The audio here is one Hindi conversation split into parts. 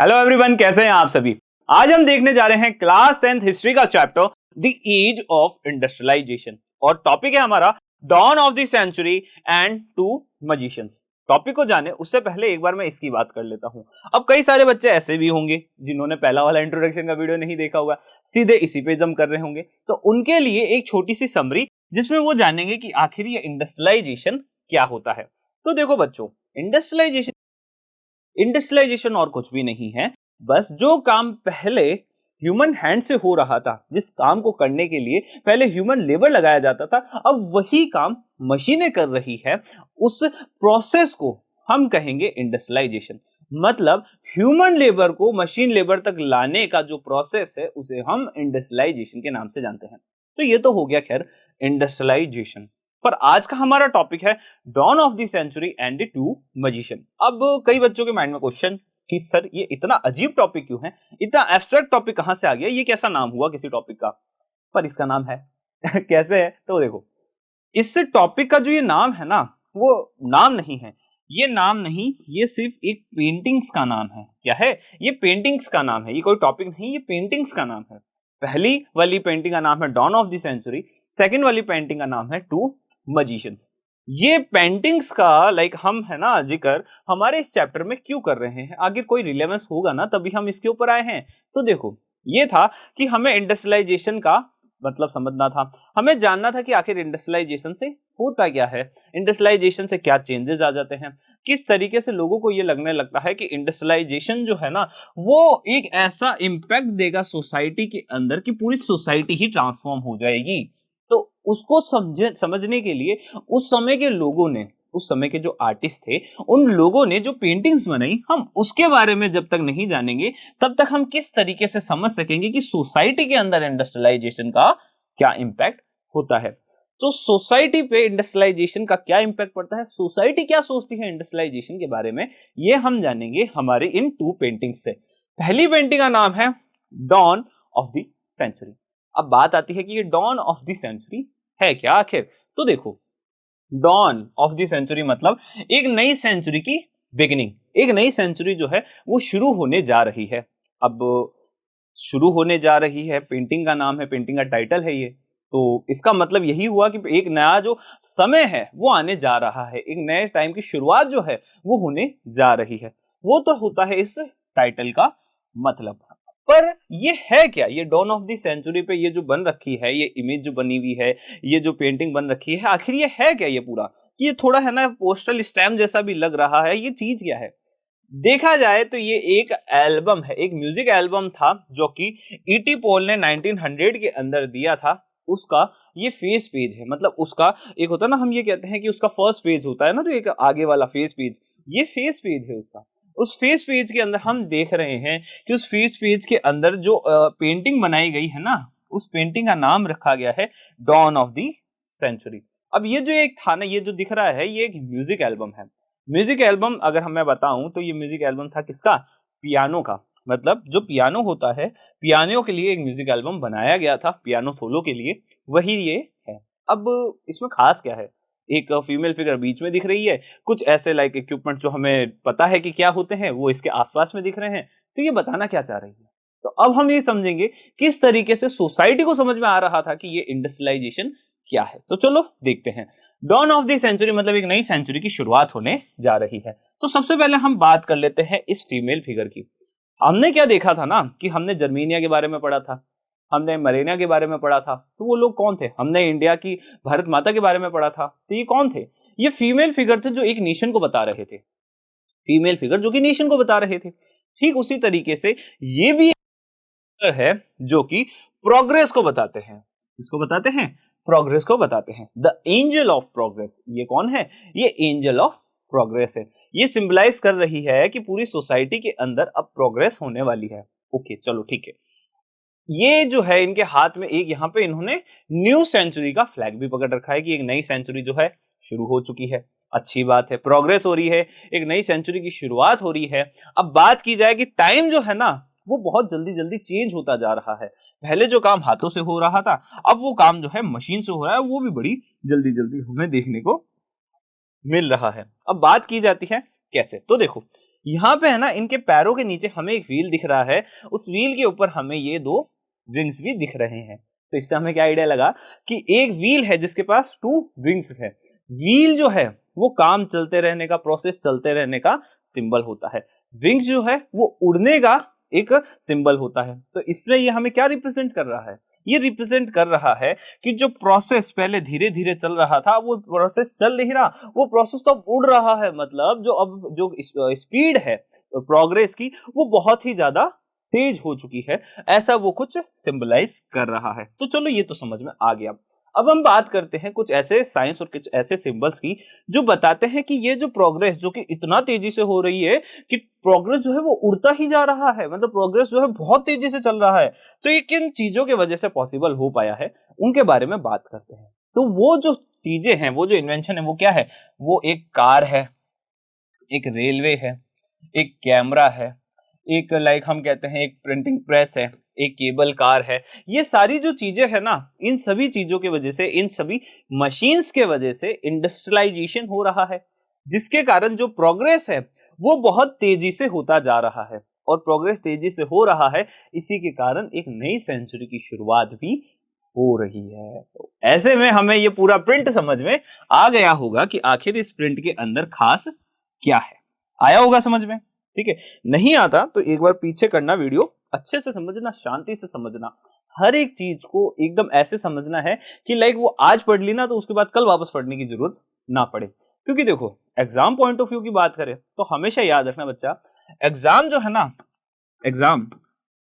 हेलो एवरीवन, कैसे हैं आप सभी। आज हम देखने जा रहे हैं क्लास 10th हिस्ट्री का chapter the age of industrialisation और टॉपिक है हमारा dawn of the century and two magicians. टॉपिक को जाने उससे पहले एक बार मैं इसकी बात कर लेता हूं। अब कई सारे बच्चे ऐसे भी होंगे जिन्होंने पहला वाला इंट्रोडक्शन का वीडियो नहीं देखा होगा, सीधे इसी पे जंप कर रहे होंगे, तो उनके लिए एक छोटी सी समरी जिसमें वो जानेंगे कि आखिर ये इंडस्ट्रियलाइजेशन क्या होता है। तो देखो बच्चों, इंडस्ट्रियलाइजेशन और कुछ भी नहीं है, बस जो काम पहले ह्यूमन हैंड से हो रहा था, जिस काम को करने के लिए पहले ह्यूमन लेबर लगाया जाता था, अब वही काम मशीनें कर रही है, उस प्रोसेस को हम कहेंगे इंडस्ट्रियलाइजेशन। मतलब ह्यूमन लेबर को मशीन लेबर तक लाने का जो प्रोसेस है उसे हम इंडस्ट्रियलाइजेशन के नाम से जानते हैं। तो ये तो हो गया खैर इंडस्ट्रियलाइजेशन। पर आज का हमारा टॉपिक है dawn of the century and the two magician. अब कई बच्चों के माइंड में क्वेश्चन कि सर ये इतना अजीब टॉपिक क्यों है, इतना एब्स्ट्रैक्ट टॉपिक कहां से आ गया, ये कैसा नाम हुआ किसी टॉपिक का। पर इसका नाम है कैसे है, तो देखो, इस टॉपिक का जो ये नाम है ना, वो नाम नहीं है, ये नाम नहीं, ये सिर्फ एक पेंटिंग्स का नाम है। क्या है ये? पेंटिंग्स का नाम है, ये कोई टॉपिक नहीं, ये पेंटिंग्स का नाम है। पहली वाली पेंटिंग का नाम है dawn of the century, second वाली पेंटिंग का नाम है टू मजिशियंस। ये पेंटिंग्स का हम है ना जिक्र हमारे इस चैप्टर में क्यों कर रहे हैं, आगे कोई रिलेवेंस होगा ना तभी हम इसके ऊपर आए हैं। तो देखो, ये था कि हमें इंडस्ट्रियलाइजेशन का मतलब समझना था, हमें जानना था कि आखिर इंडस्ट्रियलाइजेशन से होता क्या है, इंडस्ट्रियलाइजेशन से क्या चेंजेस आ जाते हैं, किस तरीके से लोगों को ये लगने लगता है कि इंडस्ट्रियलाइजेशन जो है ना वो एक ऐसा इंपैक्ट देगा सोसाइटी के अंदर कि पूरी सोसाइटी ही ट्रांसफॉर्म हो जाएगी। तो उसको समझने के लिए उस समय के लोगों ने, उस समय के जो आर्टिस्ट थे, उन लोगों ने जो पेंटिंग्स बनाई, हम उसके बारे में जब तक नहीं जानेंगे तब तक हम किस तरीके से समझ सकेंगे कि सोसाइटी के अंदर इंडस्ट्रियलाइजेशन का क्या इंपैक्ट होता है। तो सोसाइटी पे इंडस्ट्रियलाइजेशन का क्या इंपैक्ट पड़ता है, सोसाइटी क्या सोचती है इंडस्ट्रियलाइजेशन के बारे में, ये हम जानेंगे हमारे इन टू पेंटिंग्स से। पहली पेंटिंग का नाम है डॉन ऑफ द सेंचुरी। अब बात आती है कि ये डॉन ऑफ द सेंचुरी है क्या आखिर। तो देखो, डॉन ऑफ द सेंचुरी मतलब एक नई सेंचुरी की बिगिनिंग, एक नई सेंचुरी जो है वो शुरू होने जा रही है। अब शुरू होने जा रही है, पेंटिंग का नाम है, पेंटिंग का टाइटल है ये, तो इसका मतलब यही हुआ कि एक नया जो समय है वो आने जा रहा है, एक नए टाइम की शुरुआत जो है वो होने जा रही है। वो तो होता है इस टाइटल का मतलब। पर ये है क्या, ये डॉन ऑफ द सेंचुरी पे ये जो बन रखी है, ये इमेज जो बनी हुई है, ये जो पेंटिंग बन रखी है, आखिर ये है क्या, ये पूरा कि ये थोड़ा है ना पोस्टल स्टैम्प जैसा भी लग रहा है, ये चीज क्या है। देखा जाए तो ये एक एल्बम है, एक म्यूजिक एल्बम था जो कि ईटी पॉल ने 1900 के अंदर दिया था। उसका ये फेस पेज है, मतलब उसका एक होता है ना, हम ये कहते हैं कि उसका फर्स्ट पेज होता है ना, तो एक आगे वाला फेस पेज, ये फेस पेज है उसका। उस फेस पेज के अंदर हम देख रहे हैं कि उस फेस पेज के अंदर जो पेंटिंग बनाई गई है ना, उस पेंटिंग का नाम रखा गया है डॉन ऑफ द सेंचुरी। अब ये जो एक था ना, ये जो दिख रहा है, ये एक म्यूजिक एल्बम है। म्यूजिक एल्बम अगर मैं बताऊं तो ये म्यूजिक एल्बम था किसका? पियानो का। मतलब जो पियानो होता है, पियानो के लिए एक म्यूजिक एल्बम बनाया गया था, पियानो सोलो के लिए, वही ये है। अब इसमें खास क्या है, एक फीमेल फिगर बीच में दिख रही है, कुछ ऐसे इक्विपमेंट जो हमें पता है कि क्या होते हैं वो इसके आसपास में दिख रहे हैं। तो ये बताना क्या चाह रही है, तो अब हम ये समझेंगे किस तरीके से सोसाइटी को समझ में आ रहा था कि ये इंडस्ट्रियलाइजेशन क्या है। तो चलो देखते हैं। डॉन ऑफ द सेंचुरी मतलब एक नई सेंचुरी की शुरुआत होने जा रही है। तो सबसे पहले हम बात कर लेते हैं इस फीमेल फिगर की। हमने क्या देखा था ना कि हमने जर्मेनिया के बारे में पढ़ा था, हमने मरेनिया के बारे में पढ़ा था, तो वो लोग कौन थे। हमने इंडिया की भारत माता के बारे में पढ़ा था, तो ये कौन थे? ये फीमेल फिगर थे जो एक नेशन को बता रहे थे, फीमेल फिगर जो कि नेशन को बता रहे थे। ठीक उसी तरीके से ये भी है जो कि प्रोग्रेस को बताते हैं। किसको बताते हैं? प्रोग्रेस को बताते हैं। द एंजल ऑफ प्रोग्रेस, ये कौन है? ये एंजल ऑफ प्रोग्रेस है। ये सिंबलाइज कर रही है कि पूरी सोसाइटी के अंदर अब प्रोग्रेस होने वाली है। ओके चलो ठीक है। ये जो है इनके हाथ में एक यहाँ पे इन्होंने न्यू सेंचुरी का फ्लैग भी पकड़ रखा है कि एक नई सेंचुरी जो है शुरू हो चुकी है। अच्छी बात है, प्रोग्रेस हो रही है, एक नई सेंचुरी की शुरुआत हो रही है। अब बात की जाए कि टाइम जो है ना वो बहुत जल्दी जल्दी चेंज होता जा रहा है। पहले जो काम हाथों से हो रहा था, अब वो काम जो है मशीन से हो रहा है, वो भी बड़ी जल्दी जल्दी हमें देखने को मिल रहा है। अब बात की जाती है कैसे, तो देखो, यहाँ पे है ना इनके पैरों के नीचे हमें एक व्हील दिख रहा है, उस व्हील के ऊपर हमें ये 2 विंग्स भी दिख रहे हैं। तो इससे हमें क्या आइडिया लगा कि एक व्हील है जिसके पास 2 विंग्स है। व्हील जो है वो काम चलते रहने का, प्रोसेस चलते रहने का सिंबल होता है। विंग्स जो है वो उड़ने का एक सिंबल होता है। तो इसमें ये हमें क्या रिप्रेजेंट कर रहा है? ये रिप्रेजेंट कर रहा है कि जो प्रोसेस पहले धीरे धीरे चल रहा था वो प्रोसेस चल नहीं रहा, वो प्रोसेस तो अब उड़ रहा है। मतलब जो अब जो स्पीड है प्रोग्रेस की वो बहुत ही ज्यादा तेज हो चुकी है, ऐसा वो कुछ सिंबलाइज कर रहा है। तो चलो ये तो समझ में आ गया। अब हम बात करते हैं कुछ ऐसे साइंस और कुछ ऐसे सिंबल्स की जो बताते हैं कि ये जो प्रोग्रेस जो कि इतना तेजी से हो रही है कि प्रोग्रेस जो है वो उड़ता ही जा रहा है, मतलब प्रोग्रेस जो है बहुत तेजी से चल रहा है। तो ये किन चीजों की वजह से पॉसिबल हो पाया है उनके बारे में बात करते हैं। तो वो जो चीजें हैं, वो जो इन्वेंशन है वो क्या है? वो एक कार है, एक रेलवे है, एक कैमरा है, एक हम कहते हैं एक प्रिंटिंग प्रेस है, एक केबल कार है। ये सारी जो चीजें है ना, इन सभी चीजों की वजह से, इन सभी मशीन्स के वजह से इंडस्ट्रियलाइजेशन हो रहा है, जिसके कारण जो प्रोग्रेस है वो बहुत तेजी से होता जा रहा है। और प्रोग्रेस तेजी से हो रहा है, इसी के कारण एक नई सेंचुरी की शुरुआत भी हो रही है। तो ऐसे में हमें ये पूरा प्रिंट समझ में आ गया होगा कि आखिर इस प्रिंट के अंदर खास क्या है। आया होगा समझ में? ठीक है। नहीं आता तो एक बार पीछे करना वीडियो, अच्छे से समझना, शांति से समझना। हर एक चीज को एकदम ऐसे समझना है कि वो आज पढ़ ली ना तो उसके बाद कल वापस पढ़ने की जरूरत ना पड़े। क्योंकि देखो, एग्जाम पॉइंट ऑफ व्यू की बात करें तो हमेशा याद रखना बच्चा, एग्जाम जो है ना, एग्जाम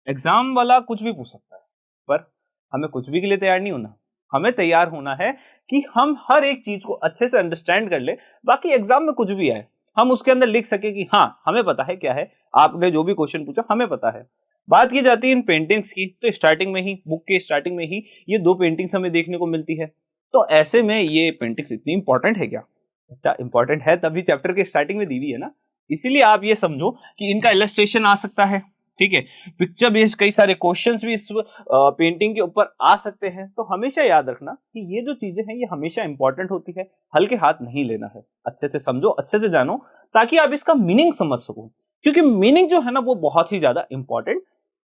एग्जाम वाला कुछ भी पूछ सकता है, पर हमें कुछ भी के लिए तैयार नहीं होना। हमें तैयार होना है कि हम हर एक चीज को अच्छे से अंडरस्टैंड कर ले, बाकी एग्जाम में कुछ भी आए हम उसके अंदर लिख सके कि हाँ हमें पता है क्या है, आपने जो भी क्वेश्चन पूछा हमें पता है। बात की जाती है इन पेंटिंग्स की, तो स्टार्टिंग में ही, बुक के स्टार्टिंग में ही ये 2 पेंटिंग्स हमें देखने को मिलती है। तो ऐसे में ये पेंटिंग्स इतनी इंपॉर्टेंट है क्या? अच्छा, इंपॉर्टेंट है तभी चैप्टर के स्टार्टिंग में दी हुई है ना। इसीलिए आप ये समझो कि इनका इलस्ट्रेशन आ सकता है, ठीक है, पिक्चर बेस्ड कई सारे क्वेश्चंस भी इस पेंटिंग के ऊपर आ सकते हैं। तो हमेशा याद रखना कि ये जो चीजें हैं ये हमेशा इंपॉर्टेंट होती है, हल्के हाथ नहीं लेना है। अच्छे से समझो, अच्छे से जानो, ताकि आप इसका मीनिंग समझ सको, क्योंकि मीनिंग जो है ना वो बहुत ही ज्यादा इंपॉर्टेंट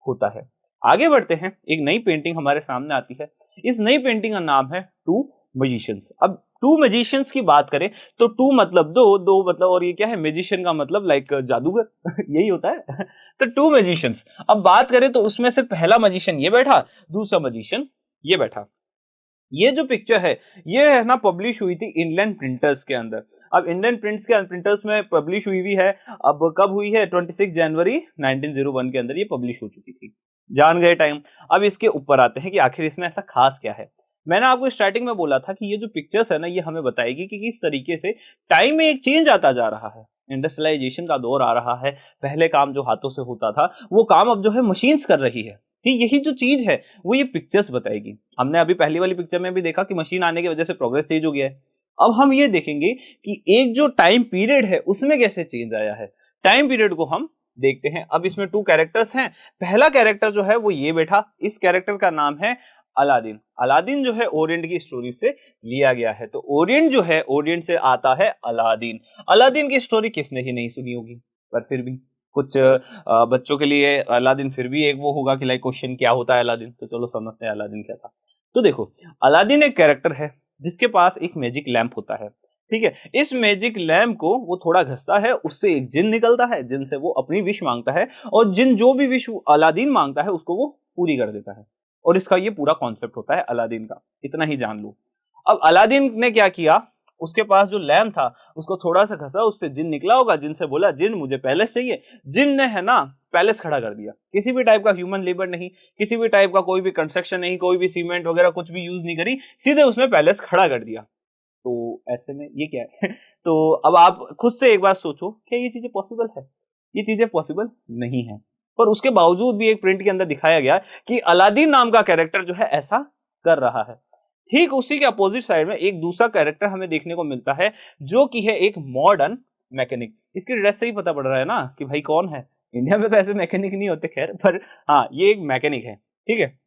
होता है। आगे बढ़ते हैं, एक नई पेंटिंग हमारे सामने आती है। इस नई पेंटिंग का नाम है टू मैजिशियंस। अब टू मैजिशियंस की बात करें तो टू मतलब दो, दो मतलब, और ये क्या है, मैजिशियन का मतलब जादूगर यही होता है। तो टू मैजिशियंस, अब बात करें तो उसमें से पहला मैजिशियन ये बैठा, दूसरा मैजिशियन ये बैठा। ये जो पिक्चर है ये है ना पब्लिश हुई थी इंडियन प्रिंटर्स के अंदर। अब इंडियन प्रिंटर्स में पब्लिश हुई भी है। अब कब हुई है? 26 जनवरी 1901 के अंदर ये पब्लिश हो चुकी थी। जान गए टाइम। अब इसके ऊपर आते हैं कि आखिर इसमें ऐसा खास क्या है। मैंने आपको स्टार्टिंग में बोला था कि ये जो पिक्चर्स है ना ये हमें बताएगी कि किस तरीके से टाइम में एक चेंज आता जा रहा है, इंडस्ट्रियलाइजेशन का दौर आ रहा है। पहले काम जो हाथों से होता था वो काम अब जो है मशीन्स कर रही है। तो यही जो चीज है वो ये पिक्चर्स बताएगी। हमने अभी पहली वाली पिक्चर में भी देखा कि मशीन आने की वजह से प्रोग्रेस तेज हो गया है। अब हम ये देखेंगे कि एक जो टाइम पीरियड है उसमें कैसे चेंज आया है। टाइम पीरियड को हम देखते हैं। अब इसमें 2 कैरेक्टर्स हैं। पहला कैरेक्टर जो है वो ये बैठा, इस कैरेक्टर का नाम है अलादीन। अलादीन जो है ओरिएंट की स्टोरी से लिया गया है। तो ओरिएंट जो है, ओरिएंट से आता है अलादीन। अलादीन की स्टोरी किसने ही नहीं सुनी होगी, पर फिर भी कुछ बच्चों के लिए अलादीन फिर भी एक वो होगा कि क्वेश्चन क्या होता है अलादीन। तो चलो समझते हैं अलादीन क्या था। तो देखो, अलादीन एक कैरेक्टर है जिसके पास एक मैजिक लैंप होता है, ठीक है। इस मैजिक लैंप को वो थोड़ा घसता है, उससे एक जिन निकलता है, जिन से वो अपनी विश मांगता है, और जिन जो भी विश अलादीन मांगता है उसको वो पूरी कर देता है। और इसका ये पूरा कॉन्सेप्ट होता है अलादीन का। इतना ही जान लो। अब अलादीन ने क्या किया, उसके पास जो लैंप था उसको थोड़ा सा घसा, उससे जिन निकला होगा, जिन से बोला जिन मुझे पैलेस चाहिए। जिन ने है ना पैलेस खड़ा कर दिया। किसी भी टाइप का ह्यूमन लेबर नहीं, किसी भी टाइप का कोई भी कंस्ट्रक्शन नहीं, कोई भी सीमेंट वगैरह कुछ भी यूज नहीं करी, सीधे उसने पैलेस खड़ा कर दिया। तो ऐसे में ये क्या है? तो अब आप खुद से एक बार सोचो, क्या ये चीजें पॉसिबल है? ये चीजें पॉसिबल नहीं है। पर उसके बावजूद भी एक प्रिंट के अंदर दिखाया गया कि अलादीन नाम का कैरेक्टर जो है ऐसा कर रहा है। ठीक उसी के अपोजिट साइड में एक दूसरा कैरेक्टर हमें देखने को मिलता है, जो कि है एक मॉडर्न मैकेनिक। इसकी ड्रेस से ही पता पड़ रहा है ना कि भाई कौन है। इंडिया में तो ऐसे मैकेनिक नहीं होते खैर, पर हाँ ये एक मैकेनिक है, ठीक है।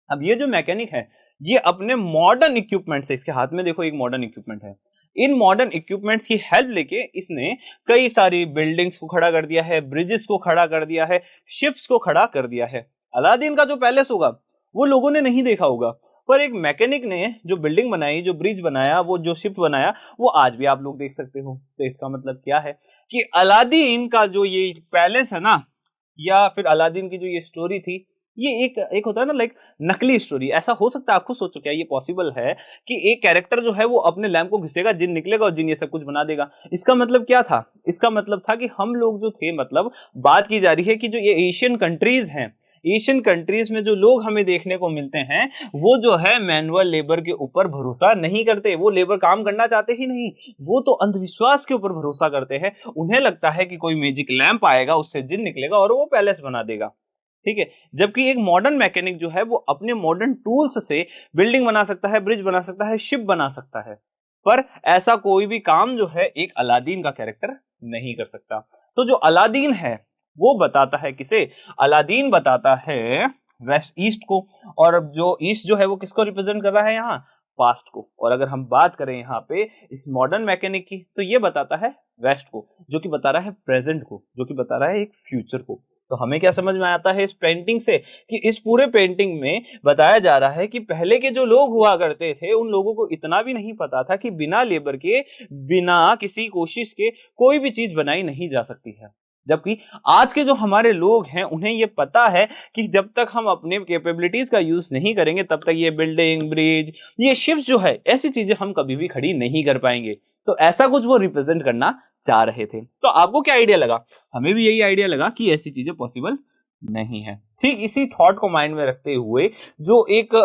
अब ये जो मैकेनिक है ये अपने मॉडर्न इक्विपमेंट से, इसके हाथ में देखो एक मॉडर्न इक्विपमेंट है, इन मॉडर्न इक्विपमेंट्स की हेल्प लेके इसने कई सारी बिल्डिंग्स को खड़ा कर दिया है, ब्रिजेस को खड़ा कर दिया है, शिप्स को खड़ा कर दिया है। अलादीन का जो पैलेस होगा वो लोगों ने नहीं देखा होगा, पर एक मैकेनिक ने जो बिल्डिंग बनाई, जो ब्रिज बनाया, वो जो शिप बनाया, वो आज भी आप लोग देख सकते हो। तो इसका मतलब क्या है कि अलादीन का जो ये पैलेस है ना, या फिर अलादीन की जो ये स्टोरी थी, ये एक एक होता है ना लाइक नकली स्टोरी। ऐसा हो सकता है, आप खुद सोचो क्या ये पॉसिबल है कि एक कैरेक्टर जो है वो अपने लैंप को घिसेगा, जिन निकलेगा और जिन ये सब कुछ बना देगा। इसका मतलब क्या था? इसका मतलब था कि हम लोग जो थे, मतलब बात की जा रही है कि जो ये एशियन कंट्रीज हैं, एशियन कंट्रीज में जो लोग हमें देखने को मिलते हैं, वो जो है मैनुअल लेबर के ऊपर भरोसा नहीं करते। वो लेबर काम करना चाहते ही नहीं, वो तो अंधविश्वास के ऊपर भरोसा करते हैं। उन्हें लगता है कि कोई मैजिक लैंप आएगा, उससे जिन निकलेगा और वो पैलेस बना देगा। ठीक है, जबकि एक मॉडर्न मैकेनिक जो है वो अपने मॉडर्न टूल्स से बिल्डिंग बना सकता है, ब्रिज बना सकता है, शिप बना सकता है। पर ऐसा कोई भी काम जो है एक अलादीन का कैरेक्टर नहीं कर सकता। तो जो अलादीन है वो बताता है किसे? अलादीन बताता है वेस्ट ईस्ट को। और अब जो ईस्ट जो है वो किसको रिप्रेजेंट कर रहा है यहाँ? पास्ट को। और अगर हम बात करें यहाँ पे इस मॉडर्न मैकेनिक की, तो ये बताता है वेस्ट को, जो कि बता रहा है प्रेजेंट को, जो कि बता रहा है एक फ्यूचर को। तो हमें क्या समझ में आता है इस पेंटिंग से कि इस पूरे पेंटिंग में बताया जा रहा है कि पहले के जो लोग हुआ करते थे, उन लोगों को इतना भी नहीं पता था कि बिना लेबर के, बिना किसी कोशिश के कोई भी चीज बनाई नहीं जा सकती है। जबकि आज के जो हमारे लोग हैं उन्हें ये पता है कि जब तक हम अपने कैपेबिलिटीज का यूज नहीं करेंगे, तब तक ये बिल्डिंग, ब्रिज, ये शिप्स जो है, ऐसी चीजें हम कभी भी खड़ी नहीं कर पाएंगे। तो ऐसा कुछ वो रिप्रेजेंट करना चाह रहे थे। तो आपको क्या आइडिया लगा? हमें भी यही आइडिया लगा कि ऐसी चीजें पॉसिबल नहीं है। ठीक इसी थॉट को माइंड में रखते हुए जो एक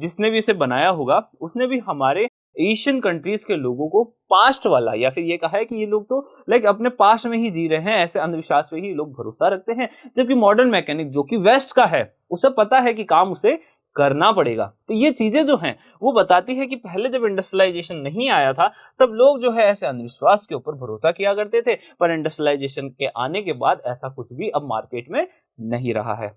जिसने भी इसे बनाया होगा, उसने भी हमारे एशियन कंट्रीज के लोगों को पास्ट वाला, या फिर ये कहा है कि ये लोग तो लाइक अपने पास्ट में ही जी रहे हैं, ऐसे अंधविश्वास पे ही लोग भरोसा रखते हैं। जबकि मॉडर्न मैकेनिक जो कि वेस्ट का है, उसे पता है कि काम उसे करना पड़ेगा। तो ये चीजें जो हैं वो बताती है कि पहले जब इंडस्ट्रियलाइजेशन नहीं आया था, तब लोग जो है ऐसे अंधविश्वास के ऊपर भरोसा किया करते थे। पर इंडस्ट्रियलाइजेशन के आने के बाद ऐसा कुछ भी अब मार्केट में नहीं रहा है।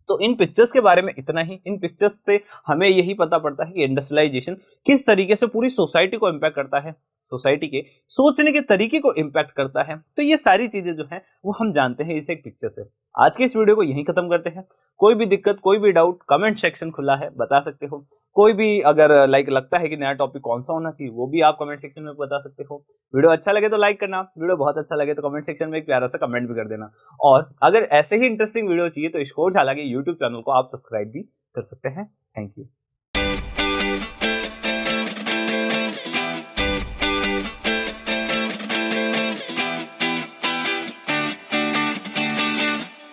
तो इन पिक्चर्स के बारे में इतना ही। इन पिक्चर्स से हमें यही पता पड़ता है कि इंडस्ट्रियलाइजेशन किस तरीके से पूरी सोसाइटी को इम्पैक्ट करता है, सोसाइटी के सोचने के तरीके को इम्पैक्ट करता है। तो ये सारी चीजें जो हैं वो हम जानते हैं इस एक पिक्चर से। आज के इस वीडियो को यहीं खत्म करते हैं। कोई भी दिक्कत, कोई भी डाउट, कमेंट सेक्शन खुला है, बता सकते हो। कोई भी अगर लाइक लगता है कि नया टॉपिक कौन सा होना चाहिए, वो भी आप कमेंट सेक्शन में बता सकते हो। वीडियो अच्छा लगे तो लाइक करना, वीडियो बहुत अच्छा लगे तो कमेंट सेक्शन में एक प्यारा सा कमेंट भी कर देना। और अगर ऐसे ही इंटरेस्टिंग वीडियो चाहिए तो इशकोर झाला के यूट्यूब चैनल को आप सब्सक्राइब भी कर सकते हैं। Thank you.